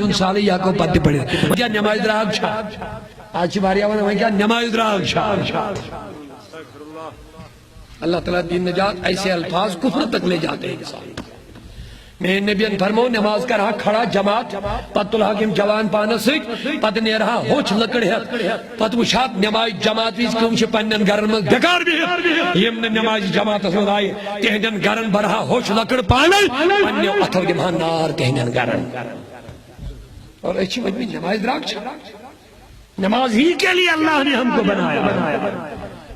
پن سال یا کو پتہ پڑے کیا نماز دراگ چھا آج باریا ون کیا نماز دراگ چھا اللہ تعالیٰ دین نجات ایسے الفاظ کفر تک لے جاتے ہیں انسان میں نبی فرمو نماز کا رہا کھڑا جماعت پت الحاکم جوان پانس سک پت نے رہا ہوچ لکڑ ہے پت وشات نماز جماعت ویز کم چھ پنن گرن میں بیکار بھی یم نماز جماعت اسود آئی تہندن گرن برہا ہوچ لکڑ پانے پنیو اتھو دمہان نار تہندن گرن اور اچھی مجمع نماز دراگ چھا نماز ہی کے لیے اللہ نے ہم کو بنایا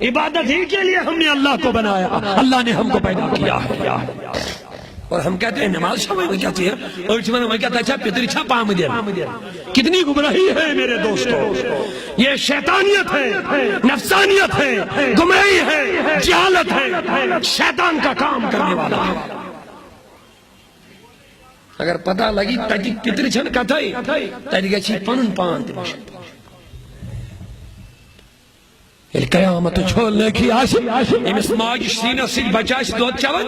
عبادت ہی کے لیے ہم نے اللہ کو بنایا اللہ نے ہم کو پیدا کیا ہے اور ہم کہتے ہیں نماز شامل میں کہتی ہے اور چمن میں کہتا ہے چھا پتری چھا پام دیا کتنی گمراہی ہے میرے دوستو یہ شیطانیت ہے نفسانیت ہے گمراہی ہے جہالت ہے شیطان کا کام کرنے والا ہے اگر پتہ لگی تجی پتری چھن کہتا ہے تجی گئی پنن پان تماشا قیامت چھولنے کی آش امس ماج سینہ سے بچاش دود چاول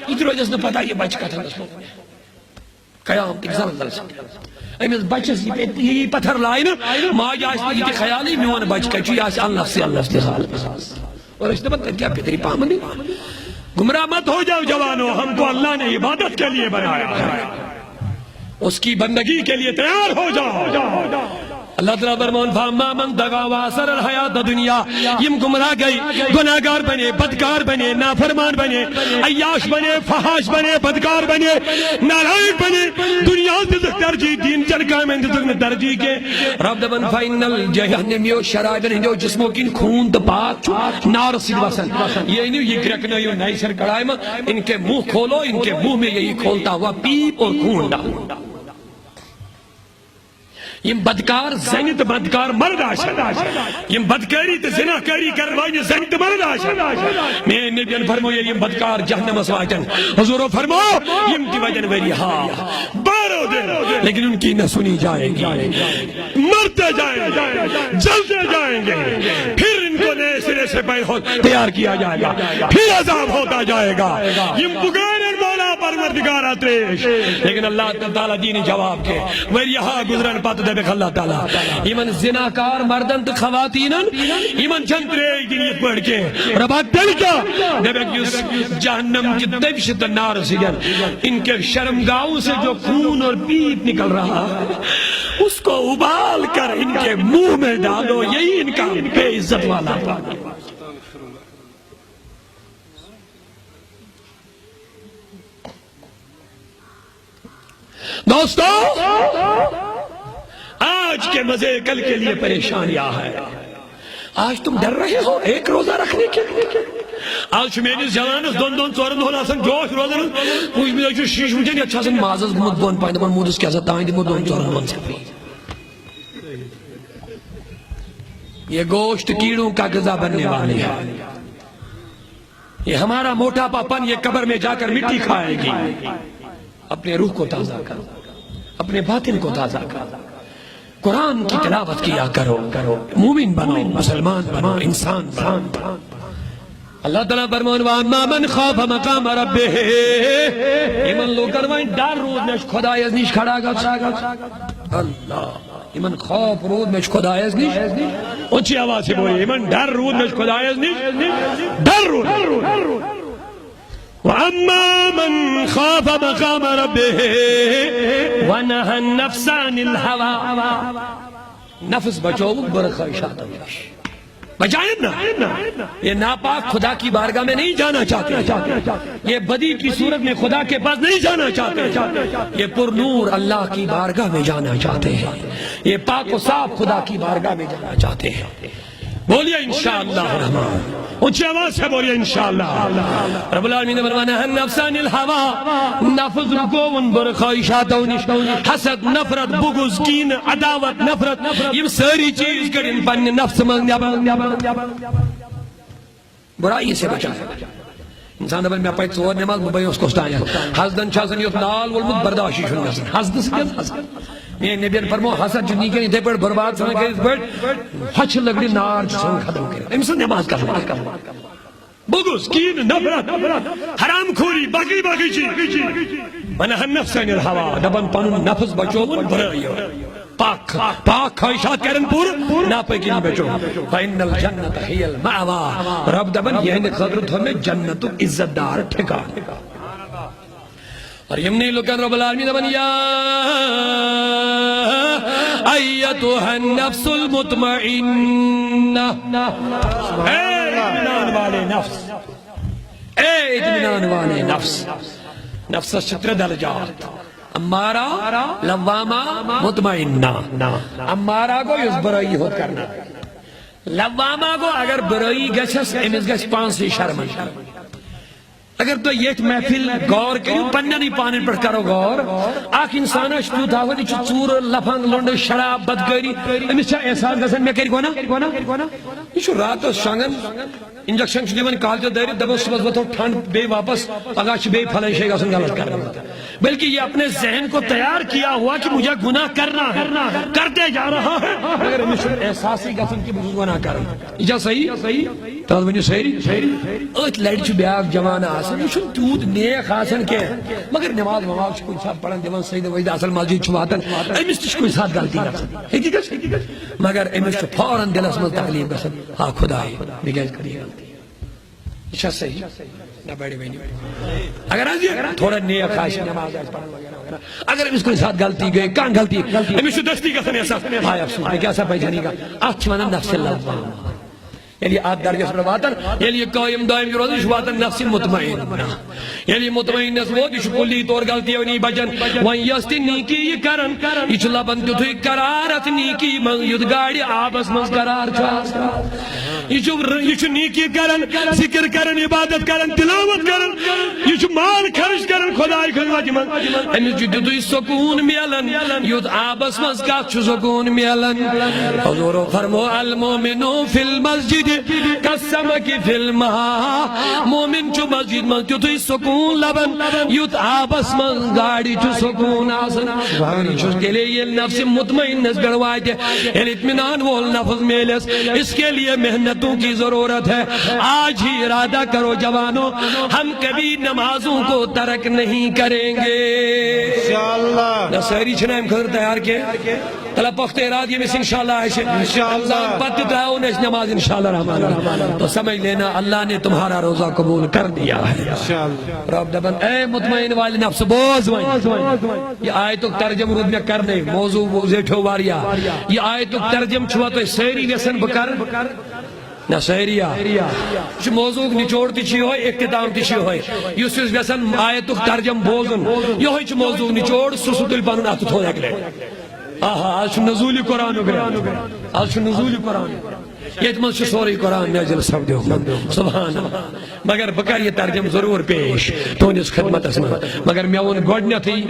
ادھر وجہ سے پتا یہ بچ کا تھا قیامت ایک زلزل سے امس بچس یہ پتھر لائن ماج آش یہ خیالی میون بچ کا چوی آش اللہ سے حال اور اس نے بتا کیا پتری پامنی گمراہ مت ہو جاؤ جوانو ہم کو اللہ نے عبادت کے لیے بنایا ہے اس کی بندگی کے لیے تیار ہو جاؤ اللہ تعالیٰ برمان فاما من دغا واسر الحیات دنیا یم گمراہ گئی گناہگار بنے بدکار بنے نافرمان بنے عیاش بنے فحاش بنے بدکار بنے نالائق بنے دنیا دزک درجی دین چرکا میں دزک میں درجی کے رب دبن فائنل جہنمیو شرائبن ہندیو جسموں کی خون دپاک نار سید وسن یہ نہیں یہ گرکنا یہ نئی سر کڑائی میں ان کے منہ کھولو ان کے منہ میں یہی کھولتا ہوا پیپ اور خون ڈالو یم بدکار زنیت بدکار مرد آشا یم بدکاری تے زناکاری کروائنی زنیت مرد آشا میں نبیان فرمو یم بدکار جہنم اسوائٹن حضورو فرمو یم کی وجن ویری ہاں بارو دے لیکن ان کی نہ سنی جائیں گی مرتے جائیں گے جلتے جائیں گے پھر ان کو نئے سرے سے تیار کیا جائے گا پھر عذاب ہوتا جائے گا یم بگارن مولا پروردگار اتریش لیکن اللہ تعالیٰ دین جواب کے ویری ہاں گزرن پات دے بک اللہ تعالیٰ ایمن زناکار مردن تو خواتینن ایمن چند ریج دنیت پڑھ کے ربات دل کا دے بک یس جہنم کی دبشت نار سیگن ان کے شرمگاہوں سے جو خون اور پیپ نکل رہا ہے اس کو ابال کر ان کے منہ میں ڈالو یہی ان کا بے عزت والا پانی دوستو آج کے مزے کل کے لیے پریشانیاں ہے آج تم ڈر رہے ہو ایک روزہ رکھنے کے لیے آج میرے جوانس دون دون ژورن دون آسان جوش روزن کچھ بھی جو شیش مجھے نہیں اچھا سن مازز مد بون پائیں دون مودس کیا زد آئیں دی مد دون ژورن دون سے یہ گوشت کیڑوں کا غذا بننے والی ہے یہ ہمارا موٹا پاپن یہ قبر میں جا کر مٹی کھائے گی اپنے روح کو تازہ کرو اپنے باطن کو تازہ کرو قرآن کی تلاوت کیا کرو مومن بنو مسلمان بنو انسان بنو اللہ تعالیٰ فرمان وَأَمَّا مَنْ خَافَ مَقَامَ رَبِّهِ ایمن لوگ کروائیں ڈر روز نش خدایز نیش کھڑا گا اللہ ایمن خوف روز نش خدایز نیش اچھی آواز سے بولی ایمن ڈر روز نش خدایز نیش ڈر روز وَأَمَّا مَنْ خَافَ مَقَامَ رَبِّهِ وَنَهَا النَّفْسَ عَنِ الْهَوَىٰ نفس بچو برخواہشات بچائیں نا یہ ناپاک خدا کی بارگاہ میں نہیں جانا چاہتے یہ بدی کی صورت میں خدا کے پاس نہیں جانا چاہتے یہ پر نور اللہ کی بارگاہ میں جانا چاہتے ہیں یہ پاک و صاف خدا کی بارگاہ میں جانا چاہتے ہیں بولیے انشاءاللہ الرحمن اونچی آواز سے بولیے انشاءاللہ رب العالمین نے فرمایا ہے نفس عن الہوا نفس کو ان برخواہشات حسد نفرت بغض کین عداوت نفرت یہ ساری چیز کریں پن نفس برائی سے بچا انسان دبن میں پائی ژور نماز مبائی اس کو ستایا حسدن چھاسن یوت نال والمت برداشی شن نسن حسد سکت میں نبیان فرمو حسد جنی کے نہیں پر برباد سنے کے اس پر حچ لگڑی نار جسن ختم کرے امسن نماز کرنا بغض کین نفرت حرام خوری باقی چیز ونہى النفس عن الهوى دپن پنن نفس بچوون برائیو پاک پاک خواہشات کرن پور ناپاکی نہیں بچو فإن الجنة هي المأوى رب دپن یہ خاطر تھوڑے جنت عزت دار ٹھکان اور یمنی لکن رب العالمین دپن یا ایتها النفس المطمئنہ اے اطمینان والے نفس اے اطمینان والے نفس نفس شتر درجات امارا لواما مطمئنہ امارا کو اس برائی ہو کرنا لواما کو اگر برائی گشس امس گش پانسی شرمن اگر تو یہ محفل غور کریو پننی پانن پر کرو غور آخ انسان اشتو تھاوت یہ چور لفنگ لنڈ شراب بدگری امس چاہ احساس گسن میں کری گونا یہ رات شنگن انجیکشن دیون کالچ داری دبو صبح بتو ٹھنڈ بے واپس اگاش بے پھلے شے گسن غلط کرنا بلکہ یہ اپنے ذہن کو تیار کیا ہوا کہ مجھے گناہ کرنا ہے کرتے جا رہا ہے اگر امس احساسی گسن کہ مجھے گناہ کرنا یہ صحیح تو ونیو صحیح ات لڑچ بیاک جوان آسن یہ چھن تیوت نیک آسن کے مگر نماز مواز کوئی ساتھ پڑھن دیوان سید وید اصل مسجد چھواتن امس تش کوئی ساتھ غلطی گسن حقیقت مگر امس چھ فوراً دلس مز تکلیف گسن ہاں خدای بگیج کری غلطی یہ صحیح نہ بڑی بینی اگر آج تھوڑا نیک خواہش نماز پڑھن وغیرہ اگر امس کوئی ساتھ غلطی گئی کان غلطی امس چھ دستی گسن احساس ہائے افسوس کیا سا پہچانی گا اچھ ونن نفس اللوام یعنی آت درجہ پر واتن یعنی قائم دائم جو روزی شواتن نفس مطمئن یعنی مطمئن نسبوت یہ کلی طور غلطی ونی بجن وان یستی نیکی یہ کرن یہ چلا بندو تھی قرارت نیکی من ید گاڑی آبس من قرار چھا یہ نیکی کرن ذکر کرن عبادت کرن تلاوت کرن یہ مال خرچ کرن خدای خدمت من امیس جو دوی سکون میلن ید آبس من کات چھو سکون میلن حضور فرمو المومنو فی المسجد قسمکی فی الماء مومن چو مسجد من تیوی سکون لبن یوت آبس من گاڑی چو سکون آسن وانی چوز کے لئے یہ نفس مطمئن نسبر وائدے یہ اطمینان وول نفس میلس اس کے لئے محنتوں کی ضرورت ہے آج ہی ارادہ کرو جوانوں ہم کبھی نمازوں کو ترک نہیں کریں گے انشاءاللہ نصیری چھنائم خدر تیار کے تلا پخت ارادی میں انشاءاللہ عائشہ انشاءاللہ پتی تاؤں نے نماز انشاءاللہ رحمان تو سمجھ لینا اللہ نے تمہارا روزہ قبول کر دیا ہے رب دبن اے مطمئن والی نفس بوز وائن یہ آیتو ترجم رود میں کر دے موضوع زیٹھو واریا یہ آیتو ترجم چھوا تو سیری ویسن بکر نہ سیریہ یہ موضوع نچوڑتی چی ہوئی اقتدام تی چی ہوئی یوس ویسن آیتو ترجم بوزن یہ ہوئی موضوع نچوڑ سسدل پانون آتو تھو دیکھ لے آج نزولی قرآن ہو گیا آج نزولی قرآن یہ من سے سوری قرآن میں جل سب دیو سبحان مگر بکر یہ ترجم ضرور پیش تو اس خدمت اسمہ مگر میں ان گوڑنیا تھی